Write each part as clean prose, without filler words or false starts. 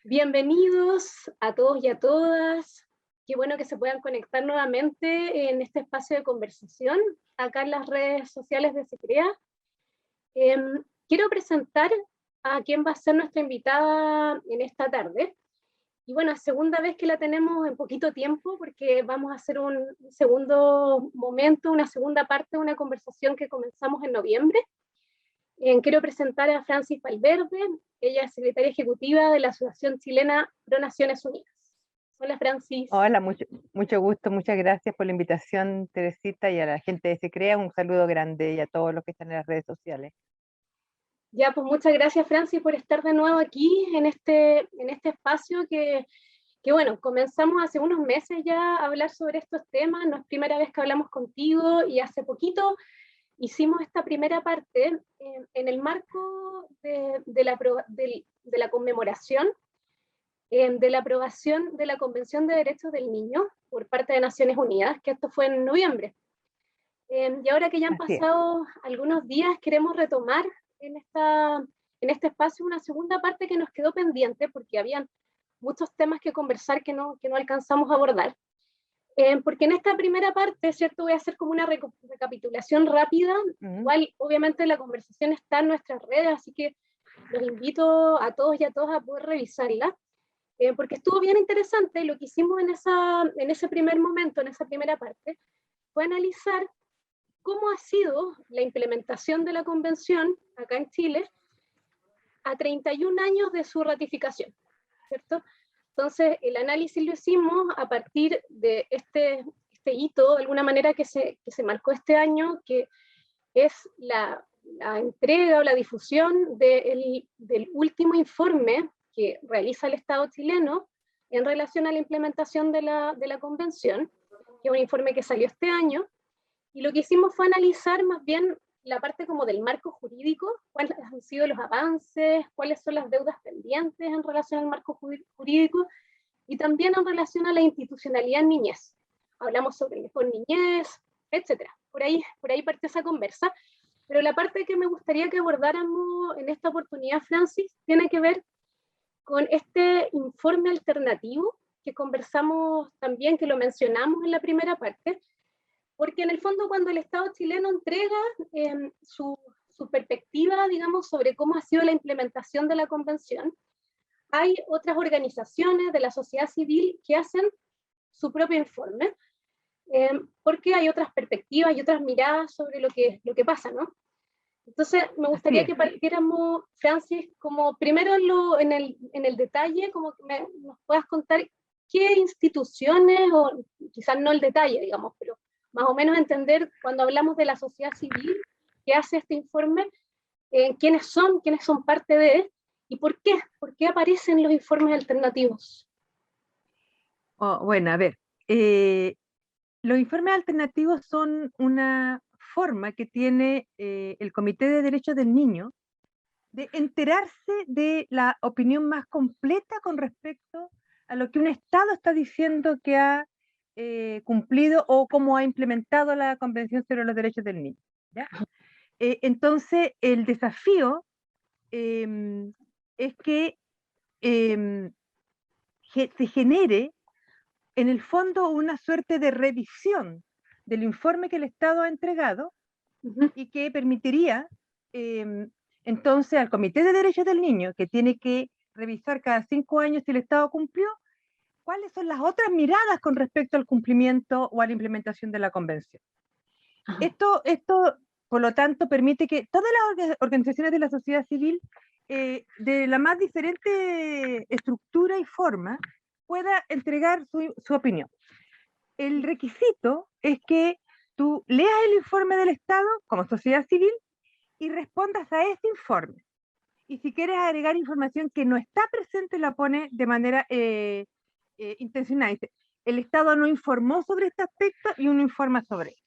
Bienvenidos a todos y a todas. Qué bueno que se puedan conectar nuevamente en este espacio de conversación, acá en las redes sociales de SECREA. Quiero presentar a quien va a ser nuestra invitada en esta tarde. Y bueno, es segunda vez que la tenemos en poquito tiempo, porque vamos a hacer un segundo momento, una segunda parte de una conversación que comenzamos en noviembre. Quiero presentar a Francis Valverde. Ella es secretaria ejecutiva de la Asociación Chilena Pro Naciones Unidas. Hola, Francis. Hola, mucho gusto, muchas gracias por la invitación, Teresita, y a la gente de SECREA, un saludo grande y a todos los que están en las redes sociales. Ya, pues muchas gracias, Francis, por estar de nuevo aquí en este espacio que bueno, comenzamos hace unos meses ya a hablar sobre estos temas. No es primera vez que hablamos contigo, y hace poquito hicimos esta primera parte en el marco de la conmemoración de la aprobación de la Convención de Derechos del Niño por parte de Naciones Unidas, que esto fue en noviembre. Y ahora que ya han Así es. pasado algunos días, queremos retomar en este espacio una segunda parte que nos quedó pendiente, porque habían muchos temas que conversar que no alcanzamos a abordar. Porque en esta primera parte, ¿cierto? Voy a hacer como una recapitulación rápida. Igual, obviamente, la conversación está en nuestras redes, así que los invito a todos y a todas a poder revisarla. Porque estuvo bien interesante. Lo que hicimos en ese primer momento, en esa primera parte, fue analizar cómo ha sido la implementación de la convención acá en Chile a 31 años de su ratificación, ¿cierto? Entonces, el análisis lo hicimos a partir de este hito, de alguna manera, que se marcó este año, que es la entrega o la difusión del último informe que realiza el Estado chileno en relación a la implementación de la convención, que es un informe que salió este año. Y lo que hicimos fue analizar más bien la parte como del marco jurídico, cuáles han sido los avances, cuáles son las deudas pendientes en relación al marco jurídico, y también en relación a la institucionalidad en niñez. Hablamos sobre el mejor niñez, etcétera. Por ahí parte esa conversa. Pero la parte que me gustaría que abordáramos en esta oportunidad, Francis, tiene que ver con este informe alternativo que conversamos también, que lo mencionamos en la primera parte, porque en el fondo cuando el Estado chileno entrega su perspectiva, digamos, sobre cómo ha sido la implementación de la convención, hay otras organizaciones de la sociedad civil que hacen su propio informe, porque hay otras perspectivas y otras miradas sobre lo que pasa, ¿no? Entonces, me Así gustaría es. que partiéramos, Francis, como primero en el detalle, como que nos puedas contar qué instituciones, o quizás no el detalle, digamos, pero más o menos entender cuando hablamos de la sociedad civil que hace este informe, quiénes son parte de, y por qué aparecen los informes alternativos. Bueno, a ver, eh, los informes alternativos son una forma que tiene el Comité de Derechos del Niño de enterarse de la opinión más completa con respecto a lo que un Estado está diciendo que ha cumplido o cómo ha implementado la Convención sobre los Derechos del Niño. ¿Ya? Entonces, el desafío es que em, se genere en el fondo una suerte de revisión del informe que el Estado ha entregado Ujú. y que permitiría entonces al Comité de Derechos del Niño, que tiene que revisar cada 5 años si el Estado cumplió, cuáles son las otras miradas con respecto al cumplimiento o a la implementación de la Convención. Esto, por lo tanto, permite que todas las organizaciones de la sociedad civil, de la más diferente estructura y forma, pueda entregar su opinión. El requisito es que tú leas el informe del Estado como sociedad civil y respondas a ese informe. Y si quieres agregar información que no está presente, la pone de manera intencional. Dice, el Estado no informó sobre este aspecto y uno informa sobre él.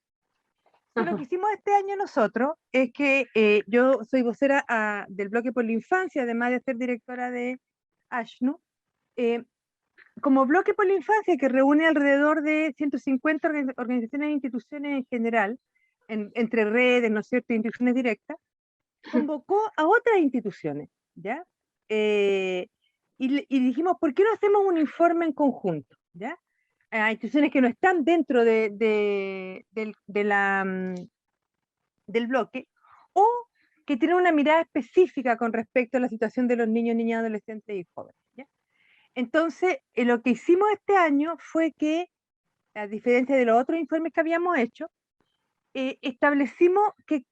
Lo que hicimos este año nosotros es que yo soy vocera del Bloque por la Infancia, además de ser directora de ASHNU. Como Bloque por la Infancia, que reúne alrededor de 150 organizaciones e instituciones en general, entre redes, ¿no es cierto?, instituciones directas, convocó a otras instituciones, ¿ya? y dijimos, ¿por qué no hacemos un informe en conjunto? ¿Ya? A instituciones que no están dentro del bloque, o que tienen una mirada específica con respecto a la situación de los niños, niñas, adolescentes y jóvenes. ¿Ya? Entonces, lo que hicimos este año fue que, a diferencia de los otros informes que habíamos hecho, establecimos que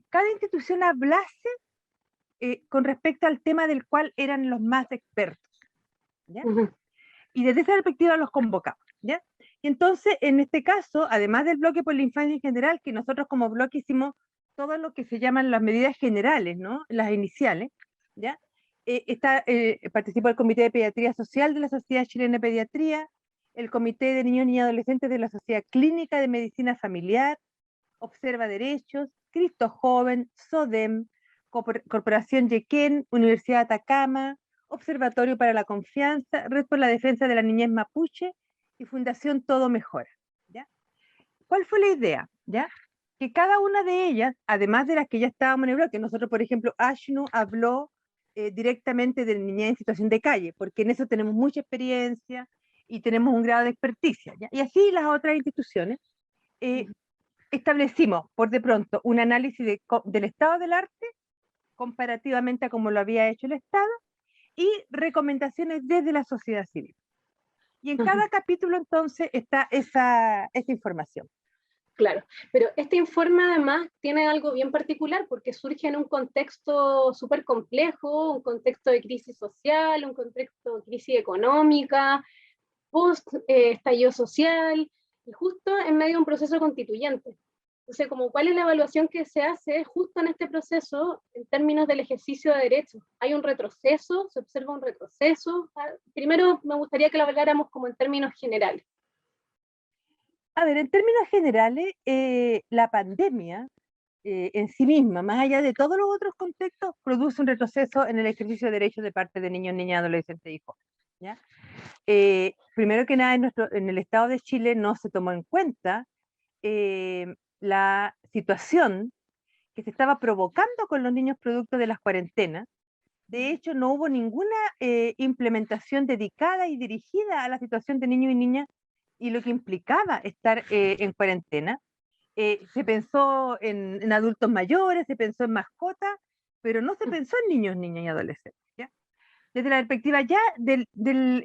cada institución hablase con respecto al tema del cual eran los más expertos. ¿Ya? Y desde esa perspectiva los convocamos. ¿Ya? Y entonces, en este caso, además del bloque por la infancia en general, que nosotros como bloque hicimos todo lo que se llaman las medidas generales, ¿no? Las iniciales, ¿ya? Participó el Comité de Pediatría Social de la Sociedad Chilena de Pediatría, el Comité de Niños y Adolescentes de la Sociedad Clínica de Medicina Familiar, Observa Derechos, Cristo Joven, SODEM, Corporación Yequén, Universidad de Atacama, Observatorio para la Confianza, Red por la Defensa de la Niñez Mapuche y Fundación Todo Mejora. ¿Ya? ¿Cuál fue la idea? ¿Ya? Que cada una de ellas, además de las que ya estábamos en el bloque, nosotros, por ejemplo, Ashnu habló directamente de niñez en situación de calle, porque en eso tenemos mucha experiencia y tenemos un grado de experticia. ¿Ya? Y así las otras instituciones establecimos, por de pronto, un análisis del estado del arte comparativamente a como lo había hecho el Estado, y recomendaciones desde la sociedad civil. Y en cada capítulo entonces está esa información. Claro, pero este informe además tiene algo bien particular porque surge en un contexto súper complejo, un contexto de crisis social, un contexto de crisis económica, post-estallido social, y justo en medio de un proceso constituyente. Entonces, como cuál es la evaluación que se hace justo en este proceso en términos del ejercicio de derechos. ¿Hay un retroceso? ¿Se observa un retroceso? Primero me gustaría que lo habláramos como en términos generales. A ver, en términos generales, la pandemia en sí misma, más allá de todos los otros contextos, produce un retroceso en el ejercicio de derechos de parte de niños, niñas, adolescentes y jóvenes. ¿Ya? Primero que nada, en el Estado de Chile no se tomó en cuenta la situación que se estaba provocando con los niños producto de las cuarentenas. De hecho, no hubo ninguna implementación dedicada y dirigida a la situación de niños y niñas y lo que implicaba estar en cuarentena. Se pensó en adultos mayores, se pensó en mascotas, pero no se pensó en niños, niñas y adolescentes. ¿Ya? Desde la perspectiva ya del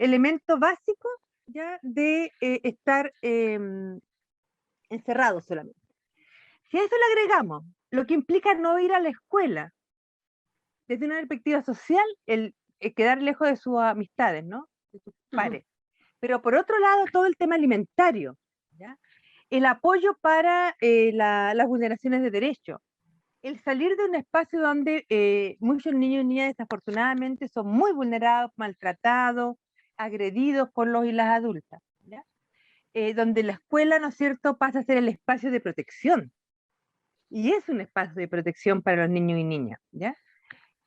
elemento básico ya de estar encerrados solamente. Si a eso le agregamos lo que implica no ir a la escuela, desde una perspectiva social, el quedar lejos de sus amistades, ¿no? De sus pares. Pero por otro lado, todo el tema alimentario, ¿ya? El apoyo para las vulneraciones de derechos, el salir de un espacio donde muchos niños y niñas desafortunadamente son muy vulnerados, maltratados, agredidos por los y las adultas, ¿ya? Donde la escuela, ¿no es cierto?, pasa a ser el espacio de protección. Y es un espacio de protección para los niños y niñas, ¿ya?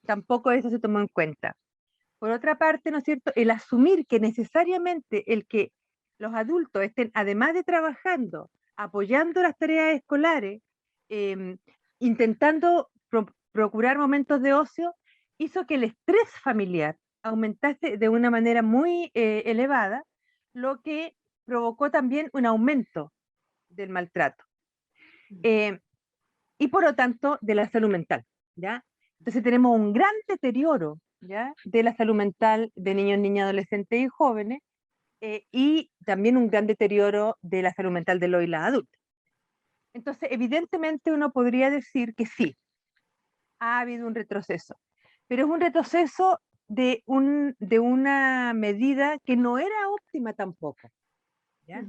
Tampoco eso se tomó en cuenta. Por otra parte, ¿no es cierto?, el asumir que necesariamente el que los adultos estén, además de trabajando, apoyando las tareas escolares, intentando procurar momentos de ocio, hizo que el estrés familiar aumentase de una manera muy elevada, lo que provocó también un aumento del maltrato. Y por lo tanto, de la salud mental, ¿ya? Entonces tenemos un gran deterioro, ¿ya?, de la salud mental de niños, niñas, adolescentes y jóvenes, y también un gran deterioro de la salud mental de los y las adultas. Entonces, evidentemente uno podría decir que sí, ha habido un retroceso, pero es un retroceso de una medida que no era óptima tampoco, ¿ya?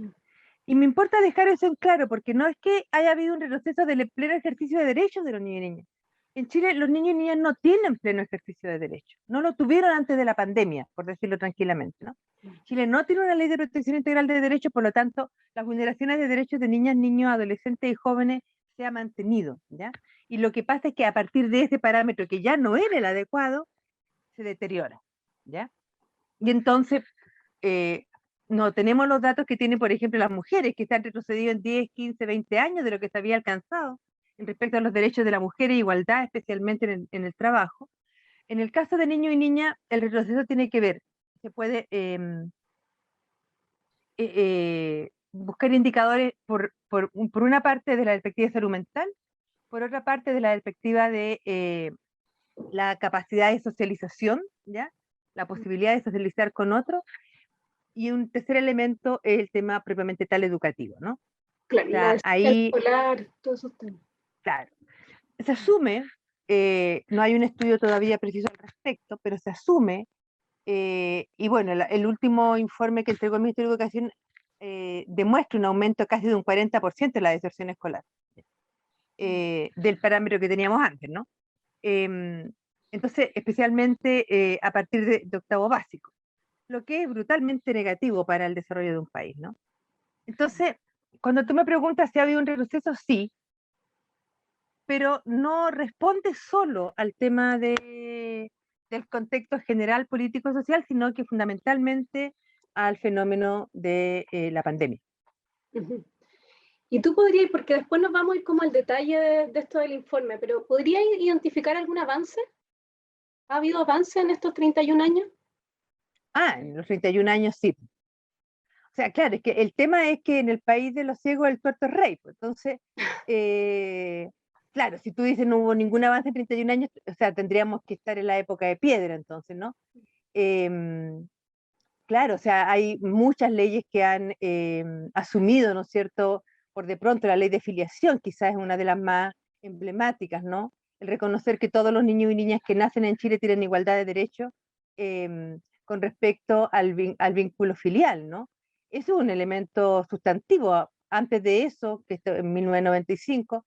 Y me importa dejar eso en claro, porque no es que haya habido un retroceso del pleno ejercicio de derechos de los niños y niñas. En Chile los niños y niñas no tienen pleno ejercicio de derechos. No lo tuvieron antes de la pandemia, por decirlo tranquilamente, ¿no? Chile no tiene una ley de protección integral de derechos, por lo tanto, las vulneraciones de derechos de niñas, niños, adolescentes y jóvenes se ha mantenido, ¿ya? Y lo que pasa es que a partir de ese parámetro, que ya no era el adecuado, se deteriora, ¿ya? Y entonces, no tenemos los datos que tienen, por ejemplo, las mujeres, que se han retrocedido en 10, 15, 20 años de lo que se había alcanzado en respecto a los derechos de la mujer e igualdad, especialmente en el trabajo. En el caso de niño y niña, el retroceso tiene que ver, se puede buscar indicadores por una parte de la perspectiva de salud mental, por otra parte de la perspectiva de la capacidad de socialización, ¿ya? La posibilidad de socializar con otros, y un tercer elemento es el tema propiamente tal educativo, ¿no? Claro, O la sea, desigualdad ahí, escolar, todos esos temas. claro, se asume, no hay un estudio todavía preciso al respecto, pero se asume, y bueno, el último informe que entregó el Ministerio de Educación demuestra un aumento casi de un 40% en la deserción escolar, del parámetro que teníamos antes, ¿no? Entonces, especialmente a partir de octavo básico, lo que es brutalmente negativo para el desarrollo de un país, ¿no? Entonces, cuando tú me preguntas si ha habido un retroceso, sí, pero no responde solo al tema del contexto general político-social, sino que fundamentalmente al fenómeno de la pandemia. Ujú. Y tú podrías, porque después nos vamos a ir como al detalle de esto del informe, pero ¿podrías identificar algún avance? ¿Ha habido avance en estos 31 años? En los 31 años sí. O sea, claro, es que el tema es que en el país de los ciegos el tuerto es rey, pues. Entonces, claro, si tú dices no hubo ningún avance en 31 años, o sea, tendríamos que estar en la época de piedra, entonces, ¿no? Claro, o sea, hay muchas leyes que han asumido, ¿no es cierto? Por de pronto la ley de filiación quizás es una de las más emblemáticas, ¿no? El reconocer que todos los niños y niñas que nacen en Chile tienen igualdad de derechos con respecto al vínculo filial, ¿no? Eso es un elemento sustantivo. Antes de eso, que esto en 1995,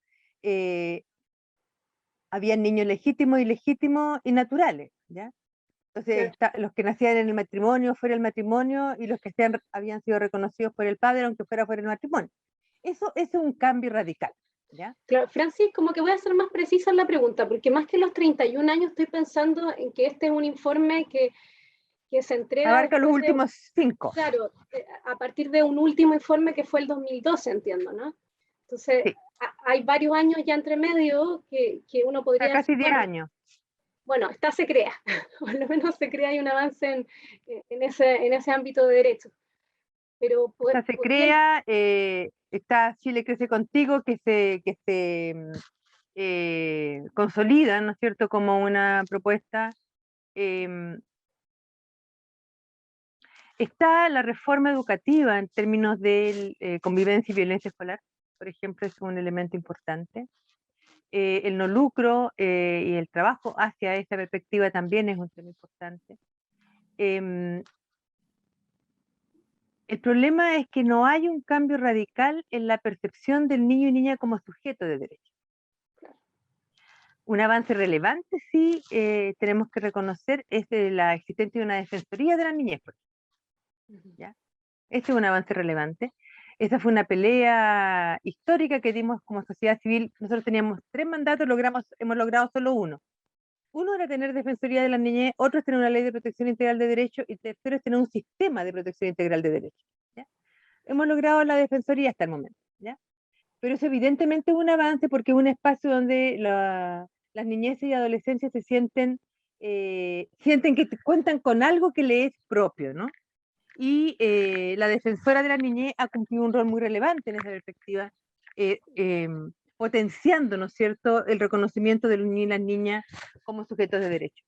había niños legítimos, ilegítimos y naturales, ¿ya? Entonces, los que nacían en el matrimonio, fuera el matrimonio, y los que habían sido reconocidos por el padre, aunque fuera el matrimonio. Eso es un cambio radical, ¿ya? Claro, Francis, como que voy a ser más precisa en la pregunta, porque más que los 31 años estoy pensando en que este es un informe que se entrega Abarca los después de, últimos 5. claro, a partir de un último informe que fue el 2012, entiendo, ¿no? Entonces, Sí, hay varios años ya entre medio que uno o sea, podría decir, casi 10 años. bueno, esta se crea, por lo menos se crea, hay un avance en ese ámbito de derecho. Pero Esta se podría, crea, está Chile Crece Contigo, que se consolida, ¿no es cierto?, como una propuesta. Está la reforma educativa en términos de convivencia y violencia escolar, por ejemplo, es un elemento importante. El no lucro y el trabajo hacia esa perspectiva también es un tema importante. El problema es que no hay un cambio radical en la percepción del niño y niña como sujeto de derecho. Un avance relevante, sí, tenemos que reconocer, es la existencia de una defensoría de la niñez, ¿ya? Este es un avance relevante. Esa fue una pelea histórica que dimos como sociedad civil. Nosotros teníamos 3 mandatos, hemos logrado solo uno. Uno era tener Defensoría de la Niñez, otro es tener una ley de protección integral de derechos, y el tercero es tener un sistema de protección integral de derechos, ¿ya? Hemos logrado la Defensoría hasta el momento, ¿ya? Pero eso evidentemente es un avance porque es un espacio donde las niñeces y adolescencias se sienten que cuentan con algo que les es propio, ¿no? Y la defensora de la niñez ha cumplido un rol muy relevante en esa perspectiva, potenciando, ¿no es cierto?, el reconocimiento de los niños y las niñas como sujetos de derecho.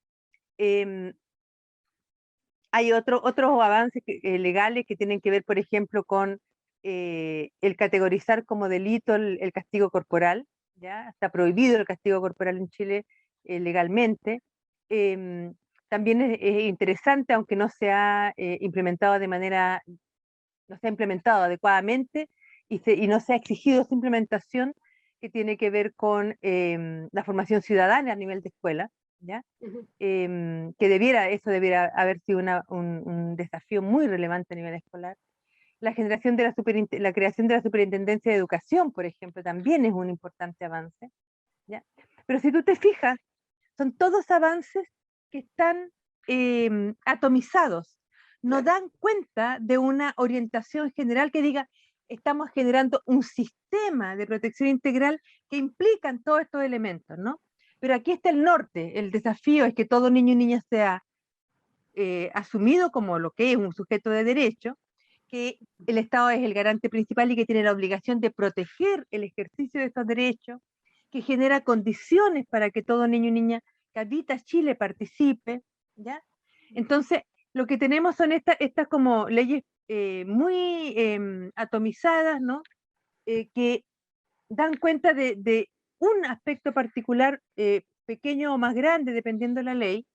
Hay otros avances legales que tienen que ver, por ejemplo, con el categorizar como delito el castigo corporal, ¿ya? Está prohibido el castigo corporal en Chile legalmente. También es interesante, aunque no se ha implementado no se ha implementado adecuadamente y no se ha exigido su implementación, que tiene que ver con la formación ciudadana a nivel de escuela, ¿ya? Que eso debiera haber sido un desafío muy relevante a nivel escolar. La generación de la creación de la Superintendencia de Educación, por ejemplo, también es un importante avance, ¿ya? Pero si tú te fijas, son todos avances que están atomizados, no dan cuenta de una orientación general que diga, estamos generando un sistema de protección integral que implican todos estos elementos, ¿no? Pero aquí está el norte, el desafío es que todo niño y niña sea asumido como lo que es un sujeto de derecho, que el Estado es el garante principal y que tiene la obligación de proteger el ejercicio de esos derechos, que genera condiciones para que todo niño y niña que habita Chile participe, ¿ya? Entonces, lo que tenemos son estas como leyes muy atomizadas, ¿no? Que dan cuenta de un aspecto particular, pequeño o más grande, dependiendo de la ley.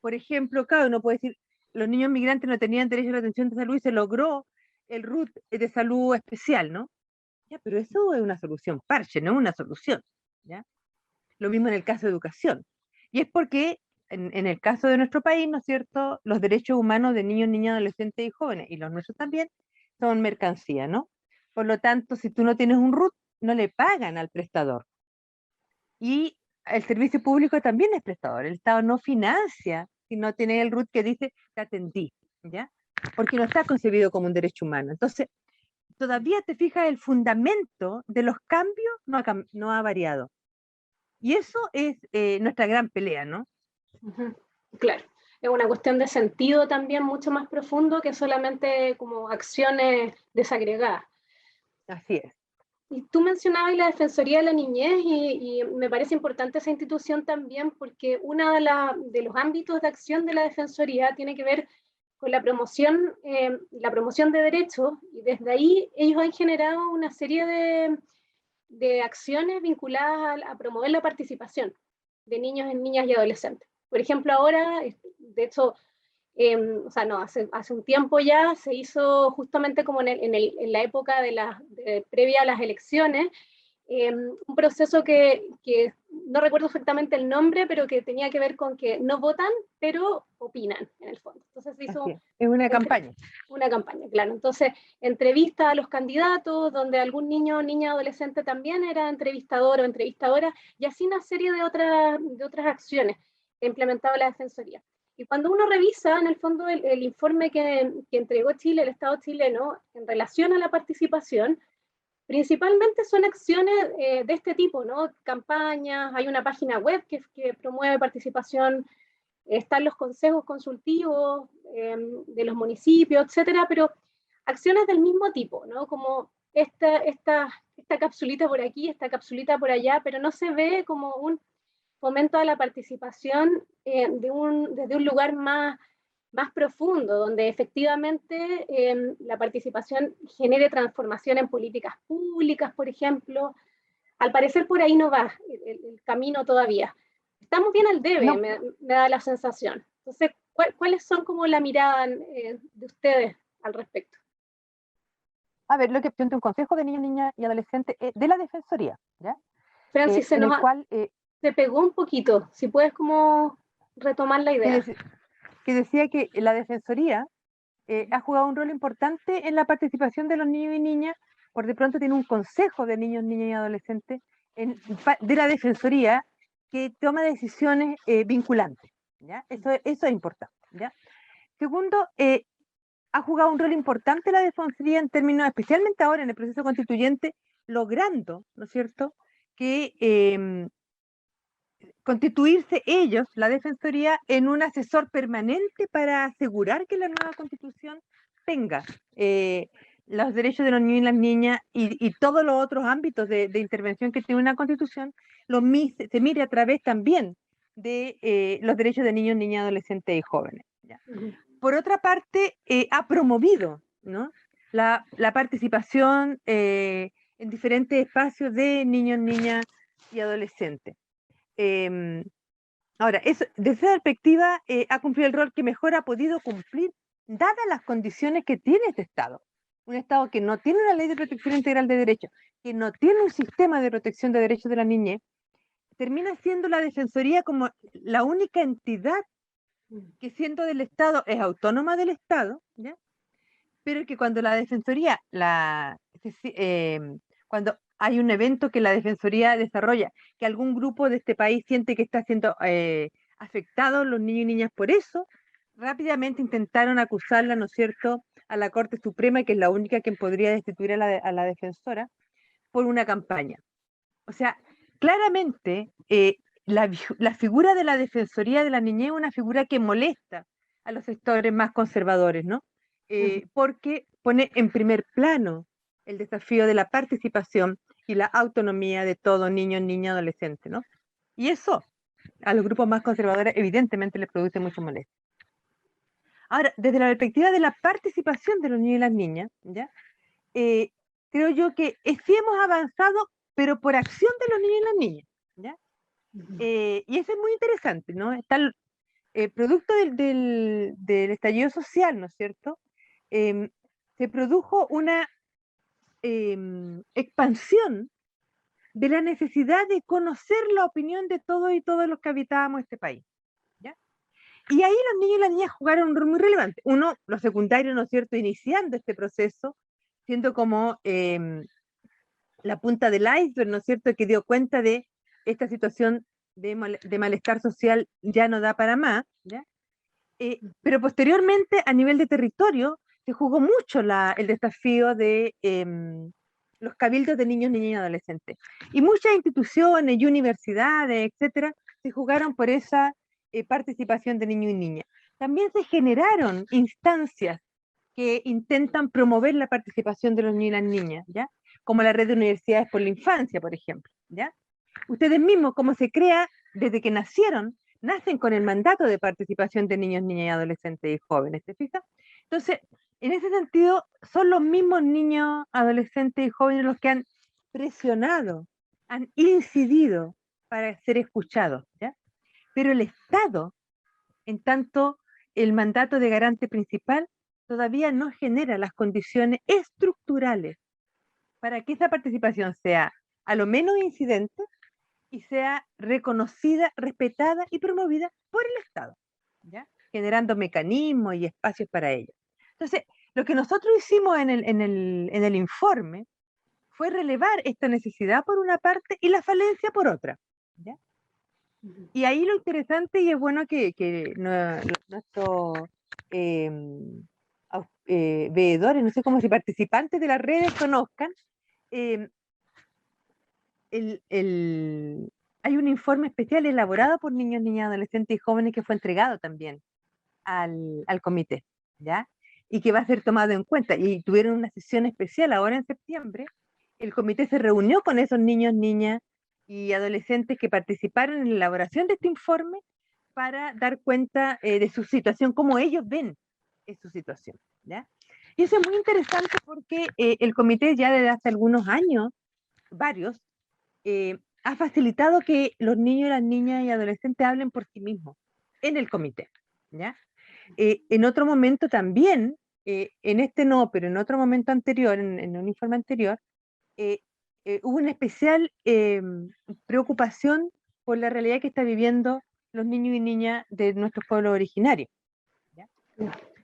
Por ejemplo, claro, uno puede decir, los niños migrantes no tenían derecho a la atención de salud y se logró el RUT de salud especial, ¿no? Ya, pero eso es una solución parche, no una solución, ¿ya? Lo mismo en el caso de educación. Y es porque en el caso de nuestro país, ¿no es cierto?, los derechos humanos de niños, niñas, adolescentes y jóvenes, y los nuestros también, son mercancía, ¿no? Por lo tanto, si tú no tienes un RUT, no le pagan al prestador. Y el servicio público también es prestador. El Estado no financia si no tiene el RUT que dice te atendí, ¿ya? Porque no está concebido como un derecho humano. Entonces, todavía te fijas, el fundamento de los cambios no ha variado. Y eso es nuestra gran pelea, ¿no? Claro, es una cuestión de sentido también mucho más profundo que solamente como acciones desagregadas. Así es. Y tú mencionabas la Defensoría de la Niñez y me parece importante esa institución también porque uno de los ámbitos de acción de la Defensoría tiene que ver con la promoción de derechos y desde ahí ellos han generado una serie de acciones vinculadas a promover la participación de niños, niñas y adolescentes. Por ejemplo, ahora, de hecho, o sea, no, hace un tiempo ya se hizo justamente como en la época previa a las elecciones, un proceso que no recuerdo exactamente el nombre, pero que tenía que ver con que no votan, pero opinan en el fondo. Entonces se hizo es una campaña. Una campaña, claro. Entonces, entrevista a los candidatos, donde algún niño o niña adolescente también era entrevistador o entrevistadora, y así una serie de otras acciones que implementaba la Defensoría. Y cuando uno revisa, en el fondo, el informe que entregó Chile, el Estado chileno, en relación a la participación, principalmente son acciones de este tipo, ¿no? Campañas, hay una página web que promueve participación, están los consejos consultivos de los municipios, etcétera, pero acciones del mismo tipo, ¿no? Como esta capsulita por aquí, esta capsulita por allá, pero no se ve como un fomento a la participación desde un lugar más profundo, donde efectivamente la participación genere transformación en políticas públicas, por ejemplo. Al parecer por ahí no va el camino todavía. Estamos bien al debe, No, me da la sensación. Entonces, ¿cuáles son como la mirada de ustedes al respecto? a ver, lo que presenta un consejo de niños, niñas y adolescentes de la Defensoría, ¿ya? Francis, En el cual se pegó un poquito. Si puedes como retomar la que, idea. que decía que la Defensoría ha jugado un rol importante en la participación de los niños y niñas. Por de pronto tiene un consejo de niños, niñas y adolescentes de la Defensoría que toma decisiones vinculantes, ¿ya? Eso es importante, ¿ya? Segundo, ha jugado un rol importante la Defensoría en términos, especialmente ahora en el proceso constituyente, logrando, ¿no es cierto?, que constituirse ellos, la Defensoría, en un asesor permanente para asegurar que la nueva Constitución tenga los derechos de los niños y las niñas y todos los otros ámbitos de intervención que tiene una Constitución, se mire a través también de los derechos de niños, niñas, adolescentes y jóvenes. ¿Ya? Por otra parte, ha promovido, ¿no?, la participación en diferentes espacios de niños, niñas y adolescentes. Ahora, desde esa perspectiva, ha cumplido el rol que mejor ha podido cumplir, dadas las condiciones que tiene este Estado. Un Estado que no tiene una ley de protección integral de derechos, que no tiene un sistema de protección de derechos de la niñez, termina siendo la Defensoría como la única entidad que, siendo del Estado, es autónoma del Estado, ¿ya? Pero que cuando la Defensoría, cuando hay un evento que la Defensoría desarrolla, que algún grupo de este país siente que está siendo afectado los niños y niñas por eso, rápidamente intentaron acusarla, ¿no es cierto?, a la Corte Suprema, que es la única que podría destituir a la defensora, por una campaña. O sea, claramente la figura de la Defensoría de la Niñez es una figura que molesta a los sectores más conservadores, ¿no? Porque pone en primer plano el desafío de la participación y la autonomía de todo niño, niña, adolescente, ¿no? Y eso a los grupos más conservadores evidentemente les produce mucho molestia. Ahora, desde la perspectiva de la participación de los niños y las niñas, ¿ya? Creo yo que sí hemos avanzado, pero por acción de los niños y las niñas, ¿ya? Y eso es muy interesante, ¿no? Está producto del estallido social, ¿no es cierto? Se produjo una expansión de la necesidad de conocer la opinión de todos y todas los que habitábamos este país, ¿ya? Y ahí los niños y las niñas jugaron un rol muy relevante. Uno, los secundarios, ¿no es cierto?, iniciando este proceso, siendo como la punta del iceberg, ¿no es cierto?, que dio cuenta de esta situación de malestar social ya no da para más, ¿ya? Pero posteriormente, a nivel de territorio, se jugó mucho el desafío de los cabildos de niños, niñas y adolescentes. Y muchas instituciones y universidades, etcétera, se jugaron por esa participación de niños y niñas. También se generaron instancias que intentan promover la participación de los niños y las niñas, ¿ya? Como la red de universidades por la infancia, por ejemplo, ¿ya? Ustedes mismos, como se crea desde que nacieron, nacen con el mandato de participación de niños, niñas y adolescentes y jóvenes, ¿te fijas? Entonces, en ese sentido, son los mismos niños, adolescentes y jóvenes los que han presionado, han incidido para ser escuchados, ¿ya? Pero el Estado, en tanto el mandato de garante principal, todavía no genera las condiciones estructurales para que esa participación sea a lo menos incidente y sea reconocida, respetada y promovida por el Estado, ¿ya? Generando mecanismos y espacios para ello. Entonces, lo que nosotros hicimos en el informe fue relevar esta necesidad por una parte y la falencia por otra, ¿ya? Y ahí lo interesante, y es bueno que nuestros veedores, no sé cómo si participantes de las redes conozcan, eh, hay un informe especial elaborado por niños, niñas, adolescentes y jóvenes que fue entregado también al comité, ¿ya? Y que va a ser tomado en cuenta. Y tuvieron una sesión especial ahora en septiembre. El comité se reunió con esos niños, niñas y adolescentes que participaron en la elaboración de este informe para dar cuenta de su situación, cómo ellos ven su situación, ¿ya? Y eso es muy interesante porque el comité ya desde hace algunos años, varios, ha facilitado que los niños y las niñas y adolescentes hablen por sí mismos en el comité, ¿ya? En otro momento también, en este no, pero en otro momento anterior, en un informe anterior, hubo una especial preocupación por la realidad que está viviendo los niños y niñas de nuestros pueblos originarios, ¿ya?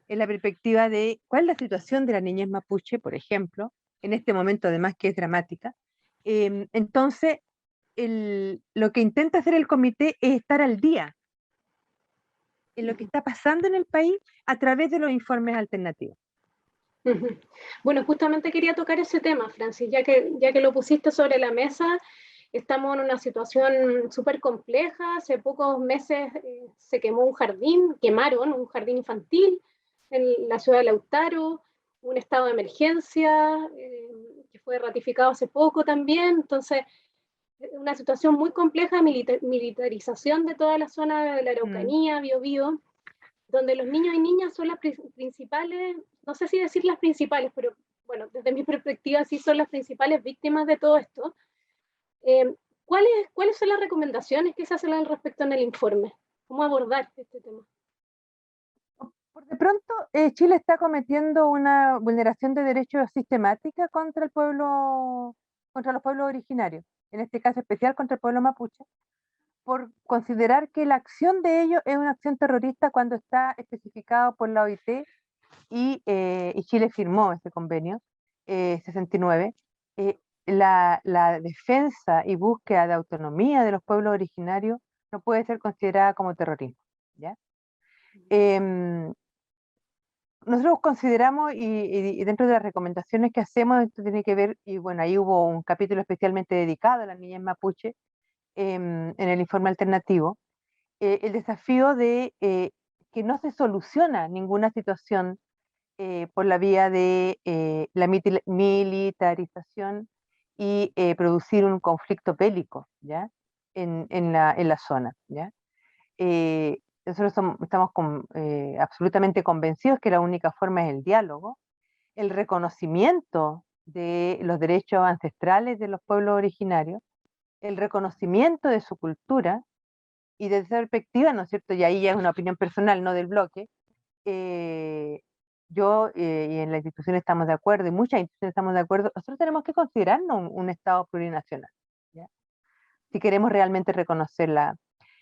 En la perspectiva de cuál es la situación de la niñez mapuche, por ejemplo, en este momento además que es dramática. Entonces, lo que intenta hacer el comité es estar al día en lo que está pasando en el país a través de los informes alternativos. Bueno, justamente quería tocar ese tema, Francis, ya que lo pusiste sobre la mesa. Estamos en una situación súper compleja. Hace pocos meses se quemó quemaron un jardín infantil en la ciudad de Lautaro, un estado de emergencia que fue ratificado hace poco también. Entonces, una situación muy compleja, militarización de toda la zona de la Araucanía, Biobío, donde los niños y niñas son las principales, no sé si decir las principales, pero bueno, desde mi perspectiva sí son las principales víctimas de todo esto. ¿Cuáles son las recomendaciones que se hacen al respecto en el informe? ¿Cómo abordar este tema? Por de pronto, Chile está cometiendo una vulneración de derechos sistemática contra el pueblo, contra los pueblos originarios, en este caso especial contra el pueblo mapuche, por considerar que la acción de ellos es una acción terrorista cuando está especificado por la OIT y Chile firmó ese convenio 69. La defensa y búsqueda de autonomía de los pueblos originarios no puede ser considerada como terrorismo, ¿ya? Nosotros consideramos, y dentro de las recomendaciones que hacemos, esto tiene que ver, y bueno, ahí hubo un capítulo especialmente dedicado a las niñas mapuche, en el informe alternativo, el desafío de que no se soluciona ninguna situación por la vía de la militarización y producir un conflicto bélico, ¿ya? En la zona, ¿ya? Nosotros estamos absolutamente convencidos que la única forma es el diálogo, el reconocimiento de los derechos ancestrales de los pueblos originarios, el reconocimiento de su cultura, y desde esa perspectiva, ¿no es cierto? Y ahí ya es una opinión personal, no del bloque, yo y en la institución estamos de acuerdo, y muchas instituciones estamos de acuerdo, nosotros tenemos que considerarnos un Estado plurinacional, ¿ya? Si queremos realmente reconocerla.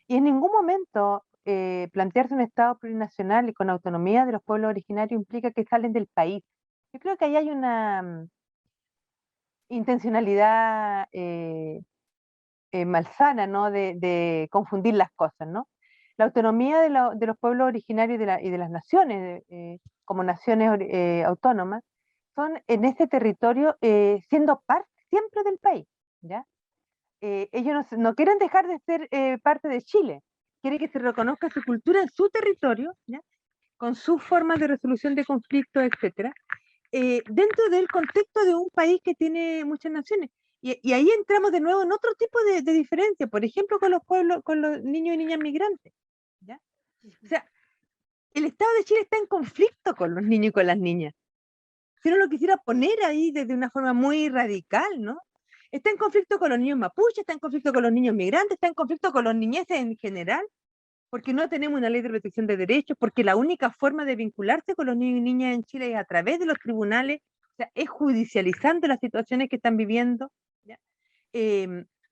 Y en ningún momento plantearse un Estado plurinacional y con autonomía de los pueblos originarios implica que salen del país. Yo creo que ahí hay una intencionalidad malsana, ¿no? De confundir las cosas, ¿no? La autonomía de los pueblos originarios y de las naciones, como naciones autónomas, son en este territorio siendo parte siempre del país, ¿ya? Ellos no quieren dejar de ser parte de Chile, quieren que se reconozca su cultura en su territorio, ¿ya? Con sus formas de resolución de conflictos, etcétera, dentro del contexto de un país que tiene muchas naciones. Y ahí entramos de nuevo en otro tipo de diferencia, por ejemplo, con los pueblos, con los niños y niñas migrantes, ¿ya? O sea, el Estado de Chile está en conflicto con los niños y con las niñas. Si uno lo quisiera poner ahí desde una forma muy radical, ¿no? Está en conflicto con los niños mapuches, está en conflicto con los niños migrantes, está en conflicto con los niñeces en general, porque no tenemos una ley de protección de derechos, porque la única forma de vincularse con los niños y niñas en Chile es a través de los tribunales, o sea, es judicializando las situaciones que están viviendo, ¿ya?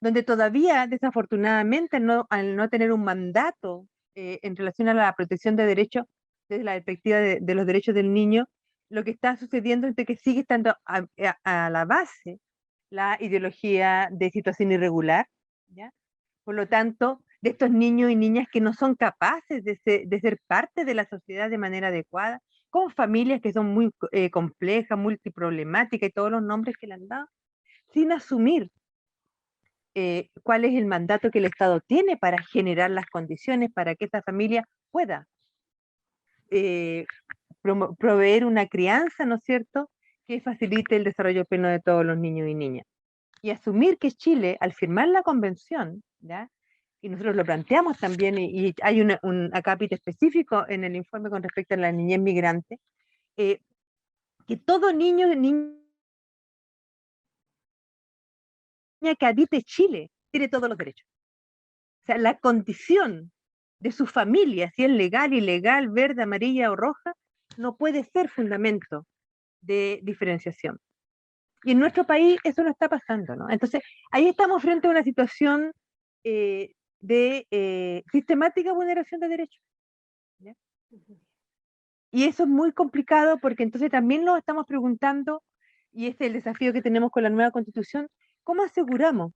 Donde todavía, desafortunadamente, al no tener un mandato en relación a la protección de derechos, desde la perspectiva de los derechos del niño, lo que está sucediendo es de que sigue estando a la base la ideología de situación irregular, ¿ya? Por lo tanto, de estos niños y niñas que no son capaces de ser parte de la sociedad de manera adecuada, con familias que son muy complejas, multiproblemáticas y todos los nombres que le han dado, sin asumir cuál es el mandato que el Estado tiene para generar las condiciones para que esa familia pueda eh, proveer una crianza, ¿no es cierto?, que facilite el desarrollo pleno de todos los niños y niñas. Y asumir que Chile, al firmar la convención, ¿ya? Y nosotros lo planteamos también, y hay un acápite específico en el informe con respecto a la niñez migrante, que todo niño y niña que habite Chile tiene todos los derechos. O sea, la condición de su familia, si es legal, ilegal, verde, amarilla o roja, no puede ser fundamento de diferenciación. Y en nuestro país eso no está pasando, ¿no? Entonces, ahí estamos frente a una situación de sistemática vulneración de derechos, ¿ya? Y eso es muy complicado porque entonces también nos estamos preguntando, y este es el desafío que tenemos con la nueva constitución, ¿cómo aseguramos?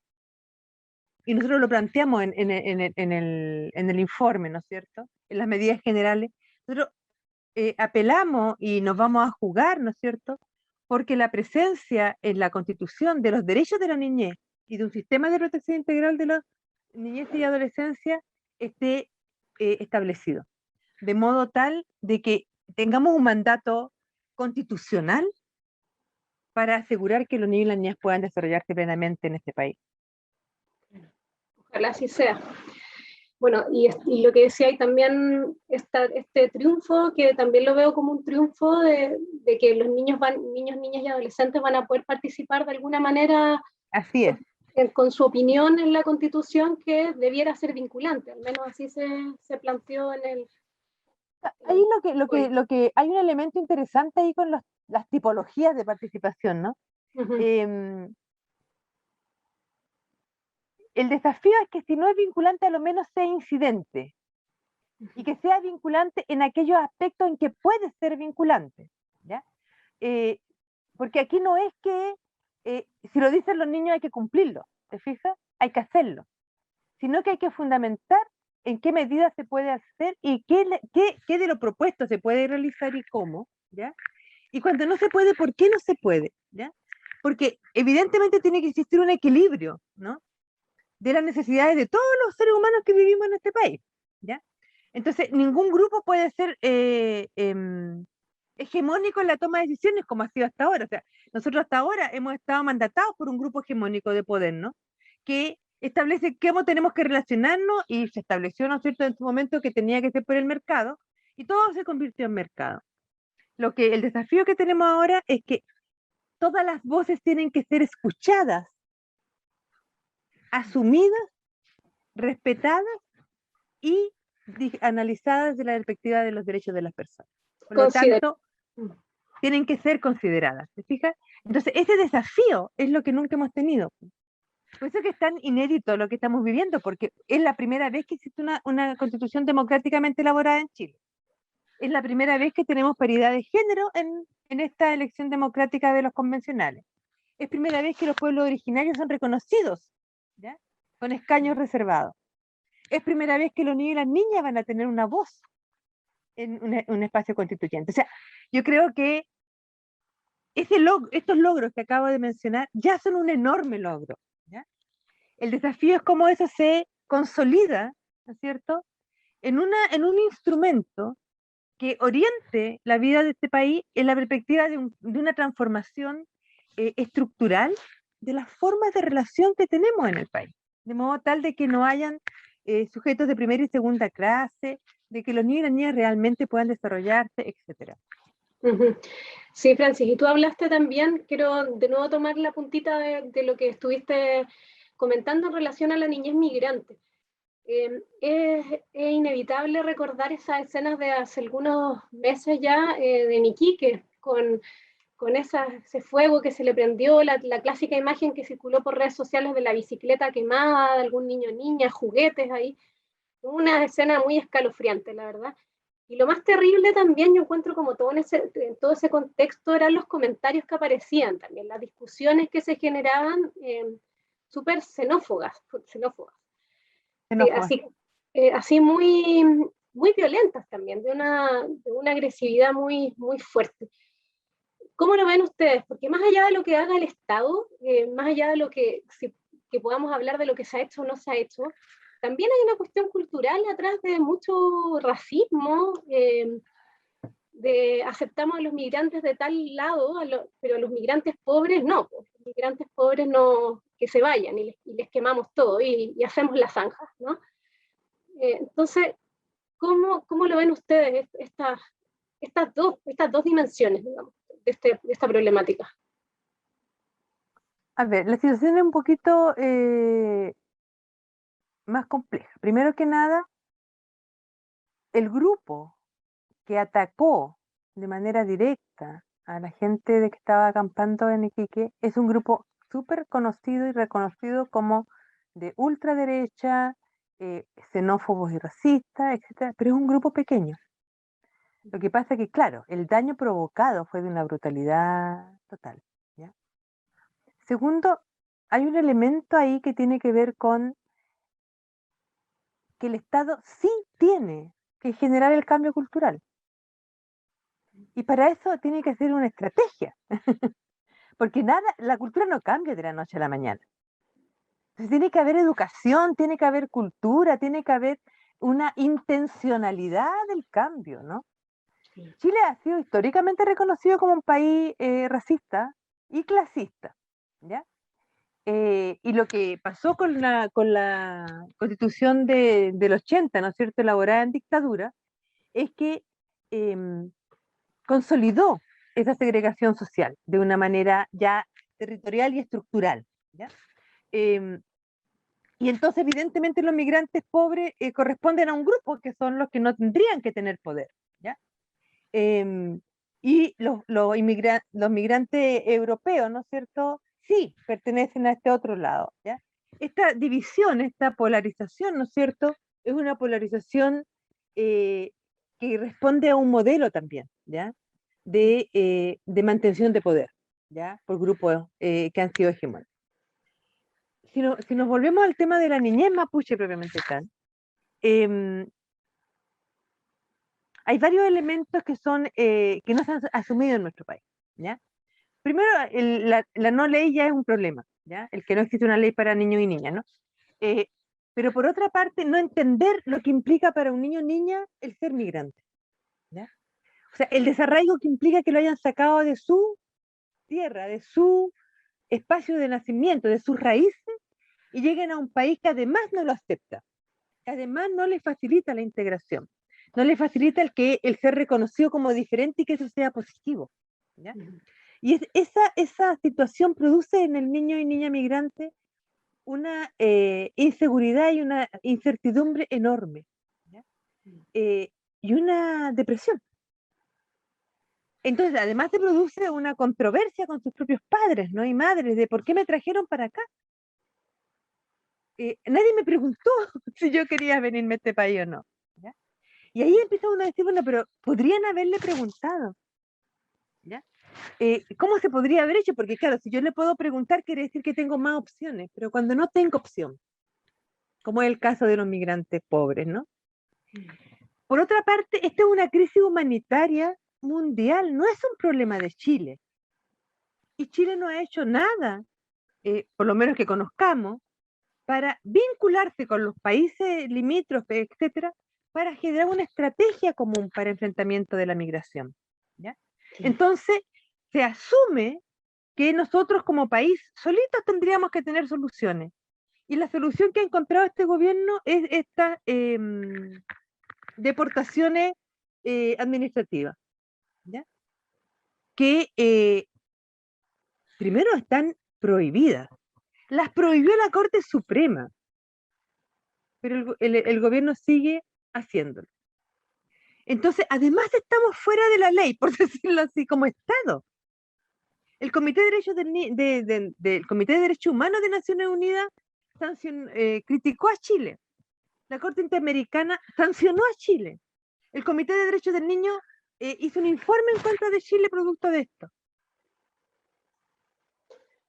Y nosotros lo planteamos en el informe, ¿no es cierto? En las medidas generales. Nosotros apelamos y nos vamos a jugar, ¿no es cierto?, porque la presencia en la Constitución de los derechos de la niñez y de un sistema de protección integral de la niñez y adolescencia esté establecido, de modo tal de que tengamos un mandato constitucional para asegurar que los niños y las niñas puedan desarrollarse plenamente en este país. Ojalá así sea. Bueno, y lo que decía ahí también, este triunfo, que también lo veo como un triunfo de que los niños, niñas y adolescentes van a poder participar de alguna manera. Así es. Con su opinión en la Constitución, que debiera ser vinculante, al menos así se planteó en el... Ahí lo que hay un elemento interesante ahí con las tipologías de participación, ¿no? Uh-huh. El desafío es que si no es vinculante, a lo menos sea incidente, y que sea vinculante en aquellos aspectos en que puede ser vinculante, ¿ya? Porque aquí no es que si lo dicen los niños hay que cumplirlo, ¿te fijas? Hay que hacerlo, sino que hay que fundamentar en qué medida se puede hacer y qué de lo propuesto se puede realizar y cómo, ¿ya? Y cuando no se puede, ¿por qué no se puede? ¿Ya? Porque evidentemente tiene que existir un equilibrio, ¿no? de las necesidades de todos los seres humanos que vivimos en este país, ¿ya? Entonces, ningún grupo puede ser hegemónico en la toma de decisiones como ha sido hasta ahora. O sea, nosotros hasta ahora hemos estado mandatados por un grupo hegemónico de poder, ¿no? Que establece cómo tenemos que relacionarnos y se estableció, ¿no es cierto?, en su momento que tenía que ser por el mercado y todo se convirtió en mercado. El desafío que tenemos ahora es que todas las voces tienen que ser escuchadas, asumidas, respetadas y analizadas desde la perspectiva de los derechos de las personas. Por lo tanto, tienen que ser consideradas, ¿te fijas? Entonces, ese desafío es lo que nunca hemos tenido. Por eso es que es tan inédito lo que estamos viviendo, porque es la primera vez que existe una constitución democráticamente elaborada en Chile. Es la primera vez que tenemos paridad de género en esta elección democrática de los convencionales. Es primera vez que los pueblos originarios son reconocidos, ¿ya?, con escaños reservados. Es primera vez que los niños y las niñas van a tener una voz en un espacio constituyente. O sea, yo creo que estos logros que acabo de mencionar ya son un enorme logro, ¿ya? El desafío es cómo eso se consolida, ¿no es cierto?, en un instrumento que oriente la vida de este país en la perspectiva de una transformación estructural de las formas de relación que tenemos en el país, de modo tal de que no hayan sujetos de primera y segunda clase, de que los niños y las niñas realmente puedan desarrollarse, etc. Sí, Francis, y tú hablaste también, quiero de nuevo tomar la puntita de lo que estuviste comentando en relación a la niñez migrante. Es inevitable recordar esas escenas de hace algunos meses ya de Iquique, con ese fuego que se le prendió, la clásica imagen que circuló por redes sociales de la bicicleta quemada, de algún niño o niña, juguetes ahí. Una escena muy escalofriante, la verdad. Y lo más terrible también, yo encuentro como en todo ese contexto, eran los comentarios que aparecían también, las discusiones que se generaban súper xenófogas. Así, así muy violentas también, de una agresividad muy fuerte. ¿Cómo lo ven ustedes? Porque más allá de lo que haga el Estado, más allá de que podamos hablar de lo que se ha hecho o no se ha hecho, también hay una cuestión cultural atrás de mucho racismo, de aceptamos a los migrantes de tal lado, pero a los migrantes pobres no, pues, los migrantes pobres no, que se vayan y les quemamos todo y hacemos las zanjas, ¿no? Entonces, ¿cómo lo ven ustedes estas dos dimensiones, digamos, de esta problemática? A ver, la situación es un poquito más compleja. Primero que nada, el grupo que atacó de manera directa a la gente que estaba acampando en Iquique es un grupo súper conocido y reconocido como de ultraderecha, xenófobos y racistas, etcétera, pero es un grupo pequeño. Lo que pasa es que, claro, el daño provocado fue de una brutalidad total, ¿ya? Segundo, hay un elemento ahí que tiene que ver con que el Estado sí tiene que generar el cambio cultural. Y para eso tiene que hacer una estrategia. Porque la cultura no cambia de la noche a la mañana. Entonces tiene que haber educación, tiene que haber cultura, tiene que haber una intencionalidad del cambio, ¿no? Chile ha sido históricamente reconocido como un país racista y clasista, ¿ya? Y lo que pasó con la constitución del 80, ¿no es cierto?, elaborada en dictadura, es que consolidó esa segregación social de una manera ya territorial y estructural, ¿ya? Y entonces, evidentemente, los migrantes pobres corresponden a un grupo que son los que no tendrían que tener poder, ¿ya? Y los migrantes europeos, ¿no es cierto?, sí pertenecen a este otro lado, ¿ya? Esta división, esta polarización, ¿no es cierto?, es una polarización que responde a un modelo también, ¿ya?, de mantención de poder, ¿ya?, por grupos que han sido hegemónicos. Si nos volvemos al tema de la niñez mapuche propiamente tal, hay varios elementos que no se han asumido en nuestro país, ¿ya? Primero, la no ley ya es un problema, ¿ya? El que no existe una ley para niños y niñas, ¿no? Eh, pero por otra parte, no entender lo que implica para un niño o niña el ser migrante. ¿Ya? O sea, el desarraigo que implica que lo hayan sacado de su tierra, de su espacio de nacimiento, de sus raíces, y lleguen a un país que además no lo acepta, que además no le facilita la integración, no le facilita el ser reconocido como diferente y que eso sea positivo. ¿Ya? Y esa situación produce en el niño y niña migrante una inseguridad y una incertidumbre enorme, ¿ya? Y una depresión. Entonces, además te produce una controversia con sus propios padres, ¿no? Y madres, de por qué me trajeron para acá. Nadie me preguntó si yo quería venirme a este país o no. ¿Ya? Y ahí empieza uno a decir, bueno, pero podrían haberle preguntado. ¿Ya? ¿Cómo se podría haber hecho? Porque claro, si yo le puedo preguntar, quiere decir que tengo más opciones, pero cuando no tengo opción, como es el caso de los migrantes pobres, ¿no? Por otra parte, esta es una crisis humanitaria mundial, no es un problema de Chile. Y Chile no ha hecho nada, por lo menos que conozcamos, para vincularse con los países limítrofes, etcétera, para generar una estrategia común para enfrentamiento de la migración. ¿Ya? Entonces, se asume que nosotros como país solitos tendríamos que tener soluciones. Y la solución que ha encontrado este gobierno es estas deportaciones administrativas, ¿ya? Que primero están prohibidas. Las prohibió la Corte Suprema, pero el gobierno sigue haciéndolo. Entonces, además estamos fuera de la ley, por decirlo así, como Estado. El Comité de Derechos, del Comité de Derechos Humanos de Naciones Unidas criticó a Chile. La Corte Interamericana sancionó a Chile. El Comité de Derechos del Niño hizo un informe en contra de Chile producto de esto.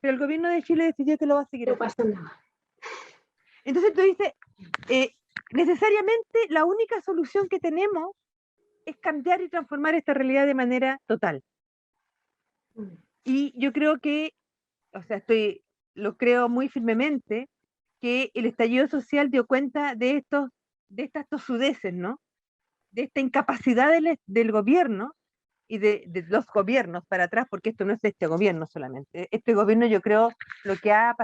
Pero el gobierno de Chile decidió que lo va a seguir haciendo. No pasa nada. Entonces tú dices, necesariamente la única solución que tenemos es cambiar y transformar esta realidad de manera total. Y yo creo que, o sea, lo creo muy firmemente, que el estallido social dio cuenta de estas tosudeces, ¿no? De esta incapacidad del gobierno y de los gobiernos para atrás, porque esto no es de este gobierno solamente. Este gobierno, yo creo, lo que ha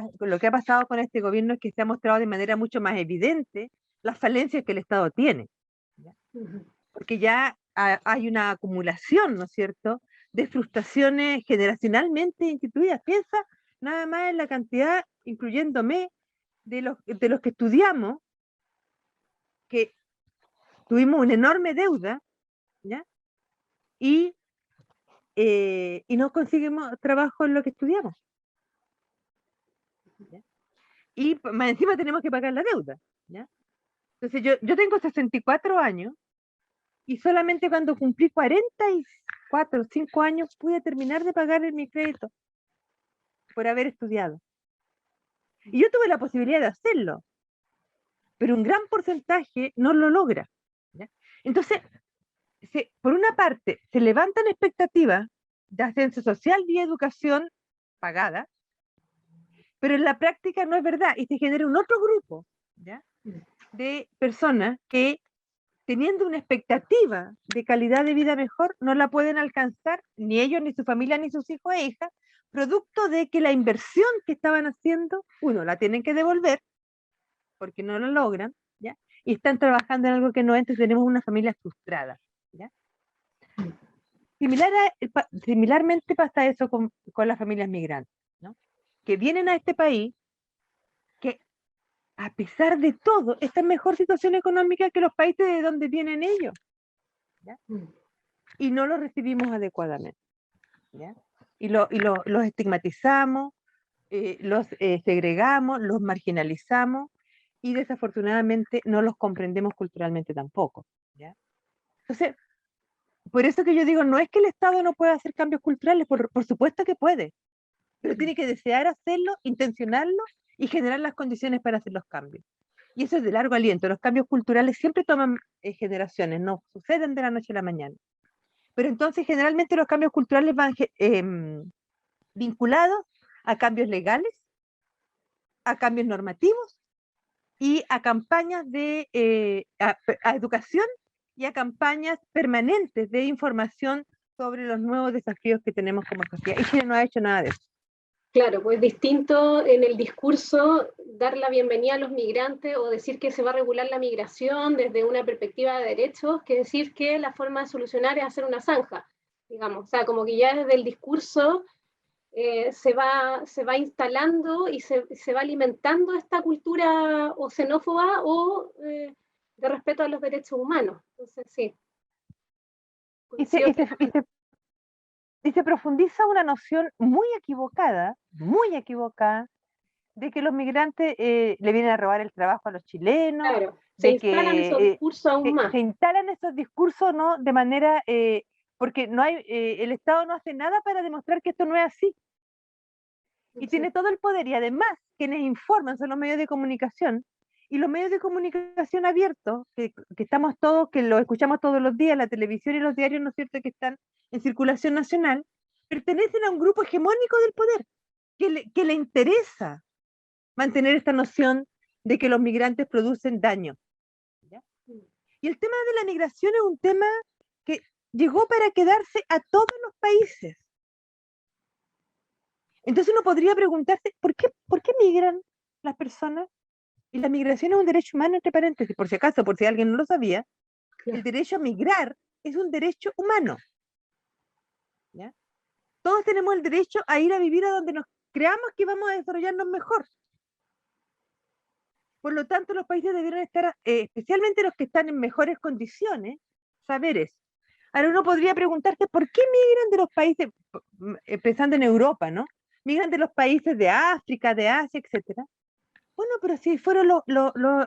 pasado con este gobierno es que se ha mostrado de manera mucho más evidente las falencias que el Estado tiene. ¿Ya? Porque ya hay una acumulación, ¿no es cierto?, de frustraciones generacionalmente instituidas. Piensa nada más en la cantidad, incluyéndome, de los que estudiamos, que tuvimos una enorme deuda, ¿ya? Y no conseguimos trabajo en lo que estudiamos. ¿Ya? Y más encima tenemos que pagar la deuda. ¿Ya? Entonces yo tengo 64 años y solamente cuando cumplí 44, 5 años pude terminar de pagar mi crédito por haber estudiado. Y yo tuve la posibilidad de hacerlo, pero un gran porcentaje no lo logra. ¿Ya? Entonces, por una parte, se levantan expectativas de ascenso social y educación pagada, pero en la práctica no es verdad y se genera un otro grupo, ¿ya?, de personas que, teniendo una expectativa de calidad de vida mejor, no la pueden alcanzar ni ellos, ni su familia, ni sus hijos e hijas, producto de que la inversión que estaban haciendo, uno, la tienen que devolver porque no lo logran, ¿ya?, y están trabajando en algo que no es, entonces tenemos una familia frustrada, ¿ya? Similarmente pasa eso con las familias migrantes, ¿no?, que vienen a este país, que a pesar de todo está en mejor situación económica que los países de donde vienen ellos, ¿ya? Y no los recibimos adecuadamente, ¿ya? Y los estigmatizamos, los segregamos, los marginalizamos y desafortunadamente no los comprendemos culturalmente tampoco, ¿ya? Entonces, por eso que yo digo, no es que el Estado no pueda hacer cambios culturales, por supuesto que puede, pero tiene que desear hacerlo, intencionarlo y generar las condiciones para hacer los cambios. Y eso es de largo aliento. Los cambios culturales siempre toman generaciones, no suceden de la noche a la mañana. Pero entonces generalmente los cambios culturales van vinculados a cambios legales, a cambios normativos y a campañas a educación y a campañas permanentes de información sobre los nuevos desafíos que tenemos como sociedad. Y Chile no ha hecho nada de eso. Claro, pues distinto en el discurso dar la bienvenida a los migrantes o decir que se va a regular la migración desde una perspectiva de derechos, que decir que la forma de solucionar es hacer una zanja, digamos. O sea, como que ya desde el discurso se va instalando y se va alimentando esta cultura o xenófoba o de respeto a los derechos humanos. Entonces, sí. Y se, Coincido y se- y se- y se profundiza una noción muy equivocada, de que los migrantes le vienen a robar el trabajo a los chilenos, claro, se de instalan esos que discursos aún más. se instalan esos discursos, ¿no? De manera, porque no hay, el Estado no hace nada para demostrar que esto no es así. Y tiene todo el poder, y además quienes informan son los medios de comunicación, y los medios de comunicación abiertos, que estamos todos, que lo escuchamos todos los días, la televisión y los diarios, ¿no es cierto?, que están en circulación nacional, pertenecen a un grupo hegemónico del poder, que le interesa mantener esta noción de que los migrantes producen daño. ¿Ya? Y el tema de la migración es un tema que llegó para quedarse a todos los países. Entonces uno podría preguntarse, ¿por qué migran las personas? Y la migración es un derecho humano, entre paréntesis, por si acaso, por si alguien no lo sabía, el derecho a migrar es un derecho humano. ¿Ya? Todos tenemos el derecho a ir a vivir a donde nos creamos que vamos a desarrollarnos mejor. Por lo tanto, los países debieran estar, especialmente los que están en mejores condiciones, saber eso. Ahora uno podría preguntarse, ¿por qué migran de los países, pensando en Europa, ¿no? Migran de los países de África, de Asia, etcétera. Bueno, pero si fueron los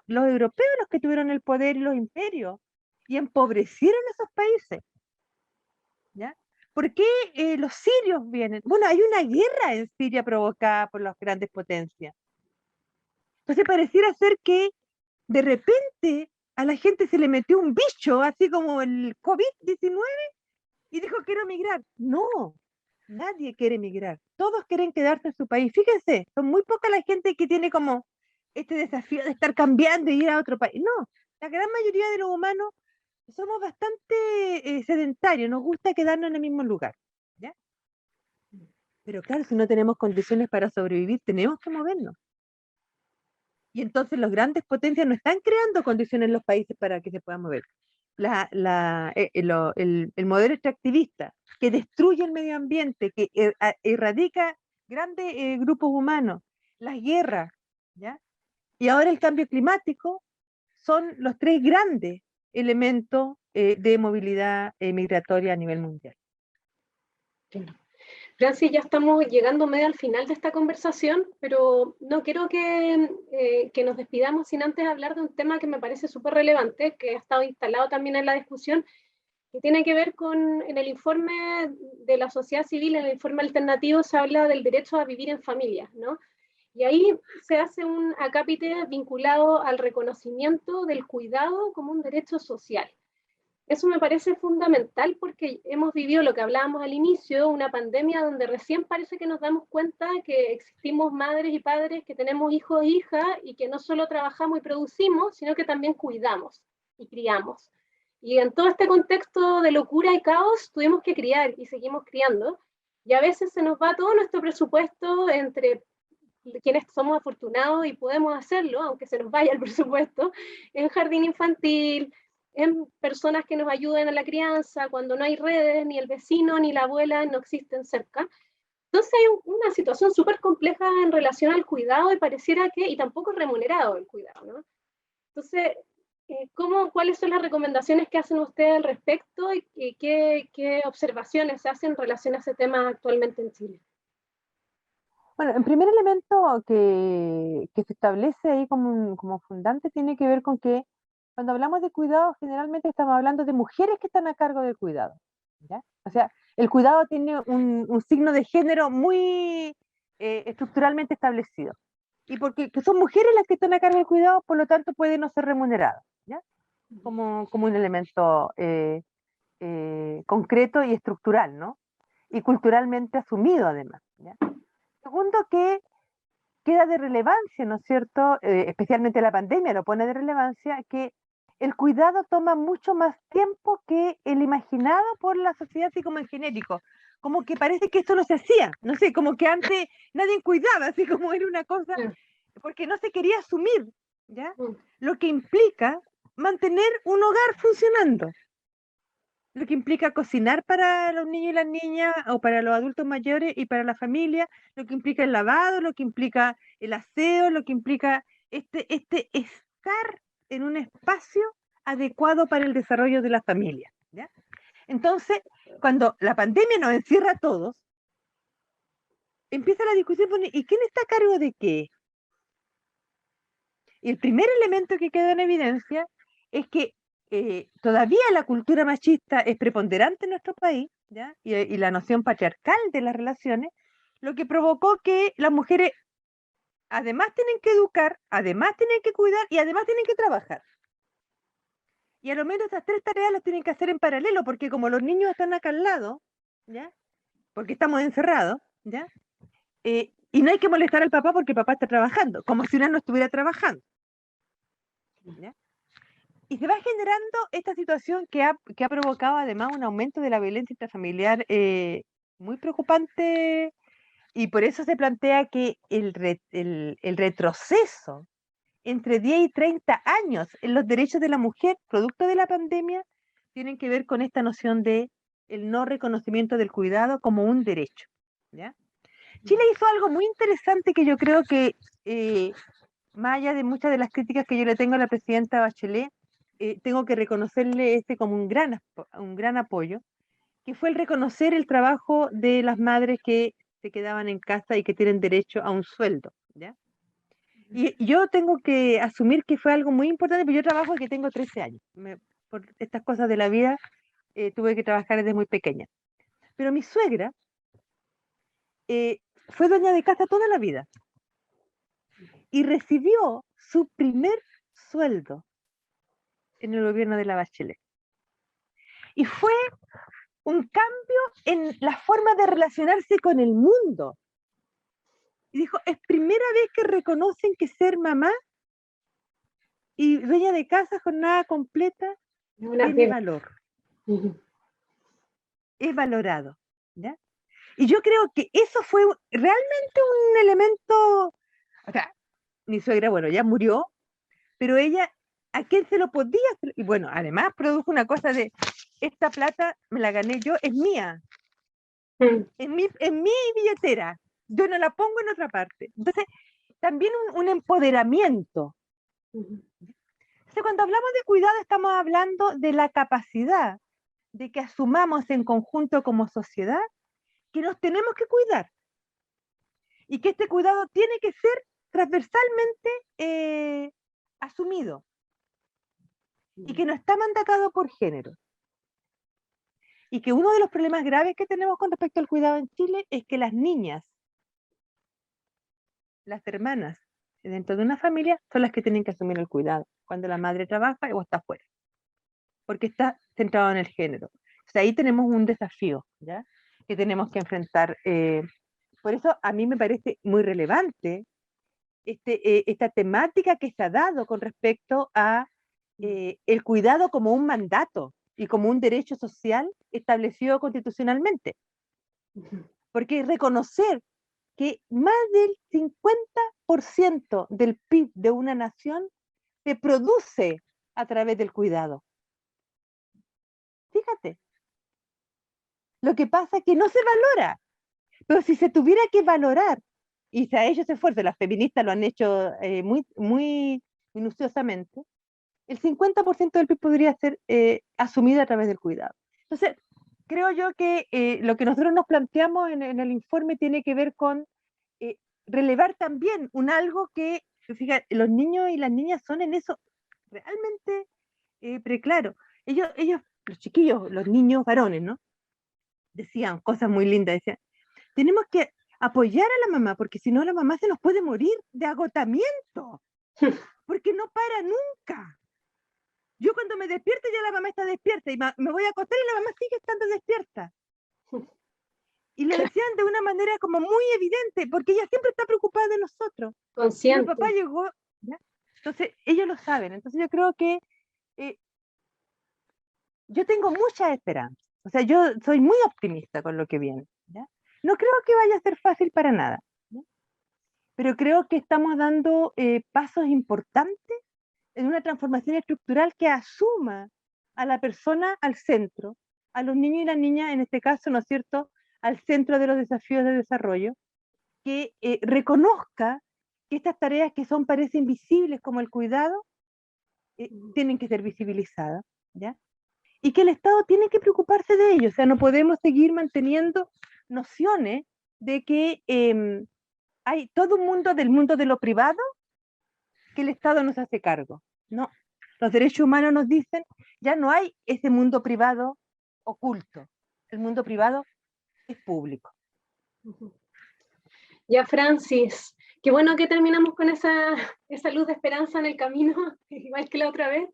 europeos los que tuvieron el poder y los imperios y empobrecieron esos países, ¿ya? ¿Por qué los sirios vienen? Bueno, hay una guerra en Siria provocada por las grandes potencias. Entonces pareciera ser que de repente a la gente se le metió un bicho, así como el COVID-19, y dijo quiero migrar. No, nadie quiere migrar. Todos quieren quedarse en su país. Fíjense, son muy poca la gente que tiene como este desafío de estar cambiando y ir a otro país. No, la gran mayoría de los humanos somos bastante sedentarios, nos gusta quedarnos en el mismo lugar. ¿Ya? Pero claro, si no tenemos condiciones para sobrevivir, tenemos que movernos. Y entonces las grandes potencias no están creando condiciones en los países para que se puedan mover. El modelo extractivista que destruye el medio ambiente, que erradica grandes grupos humanos, las guerras, ¿ya? Y ahora el cambio climático son los tres grandes elementos de movilidad migratoria a nivel mundial. Francis, ya estamos llegando medio al final de esta conversación, pero no quiero que nos despidamos sin antes hablar de un tema que me parece súper relevante, que ha estado instalado también en la discusión, que tiene que ver con, en el informe de la sociedad civil, en el informe alternativo, se habla del derecho a vivir en familia, ¿no? Y ahí se hace un acápite vinculado al reconocimiento del cuidado como un derecho social. Eso me parece fundamental porque hemos vivido lo que hablábamos al inicio, una pandemia donde recién parece que nos damos cuenta que existimos madres y padres, que tenemos hijos e hijas y que no solo trabajamos y producimos, sino que también cuidamos y criamos. Y en todo este contexto de locura y caos tuvimos que criar y seguimos criando. Y a veces se nos va todo nuestro presupuesto entre quienes somos afortunados y podemos hacerlo, aunque se nos vaya el presupuesto, en jardín infantil, en personas que nos ayuden a la crianza, cuando no hay redes, ni el vecino ni la abuela no existen cerca. Entonces hay una situación súper compleja en relación al cuidado y pareciera que, y tampoco es remunerado el cuidado, ¿no? Entonces, ¿cuáles son las recomendaciones que hacen ustedes al respecto y qué observaciones se hacen en relación a ese tema actualmente en Chile? Bueno, el primer elemento que se establece ahí como fundante tiene que ver con que cuando hablamos de cuidado, generalmente estamos hablando de mujeres que están a cargo del cuidado. ¿Ya? O sea, el cuidado tiene un signo de género muy estructuralmente establecido. Y porque que son mujeres las que están a cargo del cuidado, por lo tanto puede no ser remunerado, ¿ya? Como un elemento concreto y estructural, ¿no? Y culturalmente asumido además, ¿ya? Segundo, que queda de relevancia, ¿no es cierto? Especialmente la pandemia lo pone de relevancia, que el cuidado toma mucho más tiempo que el imaginado por la sociedad, así como en genérico. Como que parece que esto no se hacía, no sé, como que antes nadie cuidaba, así como era una cosa, porque no se quería asumir, ¿ya? Lo que implica mantener un hogar funcionando, lo que implica cocinar para los niños y las niñas, o para los adultos mayores y para la familia, lo que implica el lavado, lo que implica el aseo, lo que implica este estar en un espacio adecuado para el desarrollo de la familia, ¿ya? Entonces, cuando la pandemia nos encierra a todos, empieza la discusión, bueno, ¿y quién está a cargo de qué? Y el primer elemento que queda en evidencia es que todavía la cultura machista es preponderante en nuestro país, ¿ya? Y la noción patriarcal de las relaciones, lo que provocó que las mujeres además tienen que educar, además tienen que cuidar y además tienen que trabajar. Y a lo menos esas tres tareas las tienen que hacer en paralelo, porque como los niños están acá al lado, ¿ya? Porque estamos encerrados, ¿ya? Y no hay que molestar al papá porque el papá está trabajando, como si uno no estuviera trabajando, ¿ya? Y se va generando esta situación que ha provocado además un aumento de la violencia intrafamiliar muy preocupante, y por eso se plantea que el retroceso entre 10 y 30 años en los derechos de la mujer, producto de la pandemia, tienen que ver con esta noción de el no reconocimiento del cuidado como un derecho, ¿ya? Chile hizo algo muy interesante que yo creo que, más allá de muchas de las críticas que yo le tengo a la presidenta Bachelet, tengo que reconocerle como un gran apoyo, que fue el reconocer el trabajo de las madres que se quedaban en casa y que tienen derecho a un sueldo, ¿ya? Y yo tengo que asumir que fue algo muy importante, porque yo trabajo desde que tengo 13 años. Por estas cosas de la vida, tuve que trabajar desde muy pequeña. Pero mi suegra fue dueña de casa toda la vida y recibió su primer sueldo en el gobierno de la Bachelet. Y fue un cambio en la forma de relacionarse con el mundo. Y dijo, es primera vez que reconocen que ser mamá y dueña de casa, jornada completa, tiene valor. Es valorado, ¿ya? Y yo creo que eso fue realmente un elemento, o sea, mi suegra, bueno, ya murió, pero ella, ¿a quién se lo podía hacer? Y bueno, además produjo una cosa de, esta plata me la gané yo, es mía, en mi billetera, yo no la pongo en otra parte. Entonces, también un empoderamiento. Entonces, cuando hablamos de cuidado, estamos hablando de la capacidad de que asumamos en conjunto como sociedad que nos tenemos que cuidar y que este cuidado tiene que ser transversalmente asumido y que no está mandatado por género. Y que uno de los problemas graves que tenemos con respecto al cuidado en Chile es que las niñas, las hermanas dentro de una familia, son las que tienen que asumir el cuidado cuando la madre trabaja o está fuera, porque está centrado en el género. O sea, ahí tenemos un desafío, ¿ya? Que tenemos que enfrentar. Por eso a mí me parece muy relevante esta temática que se ha dado con respecto a el cuidado como un mandato y como un derecho social establecido constitucionalmente. Porque reconocer que más del 50% del PIB de una nación se produce a través del cuidado. Fíjate, lo que pasa es que no se valora, pero si se tuviera que valorar, y se ha hecho ese esfuerzo, las feministas lo han hecho muy minuciosamente, el 50% del PIB podría ser asumido a través del cuidado. Entonces, creo yo que lo que nosotros nos planteamos en el informe tiene que ver con relevar también algo que, fíjate, los niños y las niñas son en eso realmente preclaro. Ellos, los chiquillos, los niños varones, ¿no? Decían cosas muy lindas, decían, tenemos que apoyar a la mamá, porque si no la mamá se nos puede morir de agotamiento, porque no para nunca. Yo cuando me despierto ya la mamá está despierta y me voy a acostar y la mamá sigue estando despierta. Y lo decían de una manera como muy evidente, porque ella siempre está preocupada de nosotros. Y mi Consciente. papá llegó, ¿ya? Entonces ellos lo saben. Entonces yo creo que yo tengo mucha esperanza. O sea, yo soy muy optimista con lo que viene, ¿ya? No creo que vaya a ser fácil para nada, ¿ya? Pero creo que estamos dando pasos importantes en una transformación estructural que asuma a la persona al centro, a los niños y las niñas, en este caso, ¿no es cierto?, al centro de los desafíos de desarrollo, que reconozca que estas tareas que son, parecen invisibles, como el cuidado, tienen que ser visibilizadas, ¿ya? Y que el Estado tiene que preocuparse de ello. O sea, no podemos seguir manteniendo nociones de que hay todo un mundo del mundo de lo privado que el Estado nos hace cargo. No, los derechos humanos nos dicen, ya no hay ese mundo privado oculto. El mundo privado es público. Ya, Francis, qué bueno que terminamos con esa luz de esperanza en el camino, igual que la otra vez.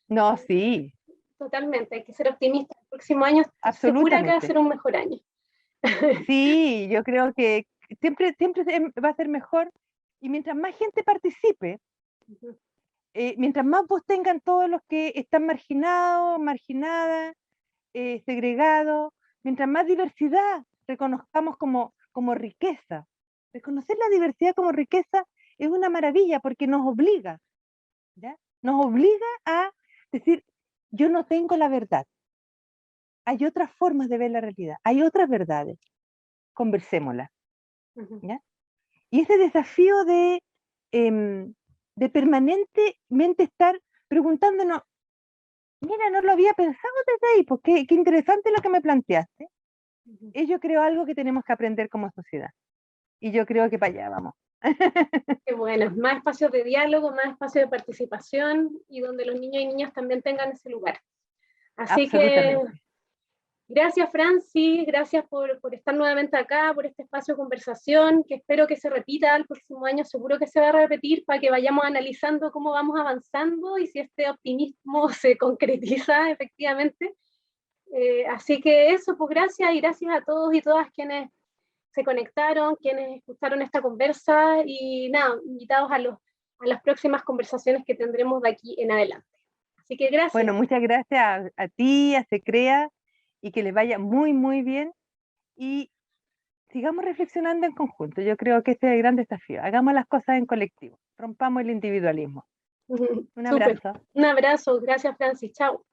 No, sí. Totalmente, hay que ser optimista. El próximo año estoy segura que va a ser un mejor año. Sí, yo creo que siempre va a ser mejor, y mientras más gente participe, mientras más voz tengan todos los que están marginados, marginadas, segregados, mientras más diversidad reconozcamos como riqueza. Reconocer la diversidad como riqueza es una maravilla porque nos obliga, ¿ya? Nos obliga a decir, yo no tengo la verdad. Hay otras formas de ver la realidad, hay otras verdades. Conversémoslas, ¿ya? Y ese desafío de permanentemente estar preguntándonos, mira, no lo había pensado desde ahí, pues qué interesante lo que me planteaste. Es, yo creo, algo que tenemos que aprender como sociedad. Y yo creo que para allá vamos. Qué bueno, más espacios de diálogo, más espacios de participación y donde los niños y niñas también tengan ese lugar. Así que gracias, Francis, gracias por estar nuevamente acá, por este espacio de conversación, que espero que se repita el próximo año, seguro que se va a repetir para que vayamos analizando cómo vamos avanzando y si este optimismo se concretiza efectivamente. Así que eso, pues gracias, y gracias a todos y todas quienes se conectaron, quienes escucharon esta conversa, y nada, invitados a las próximas conversaciones que tendremos de aquí en adelante. Así que gracias. Bueno, muchas gracias a ti, a Secrea, y que les vaya muy, muy bien. Y sigamos reflexionando en conjunto. Yo creo que este es el gran desafío. Hagamos las cosas en colectivo. Rompamos el individualismo. Un abrazo. Un abrazo. Gracias, Francis. Chao.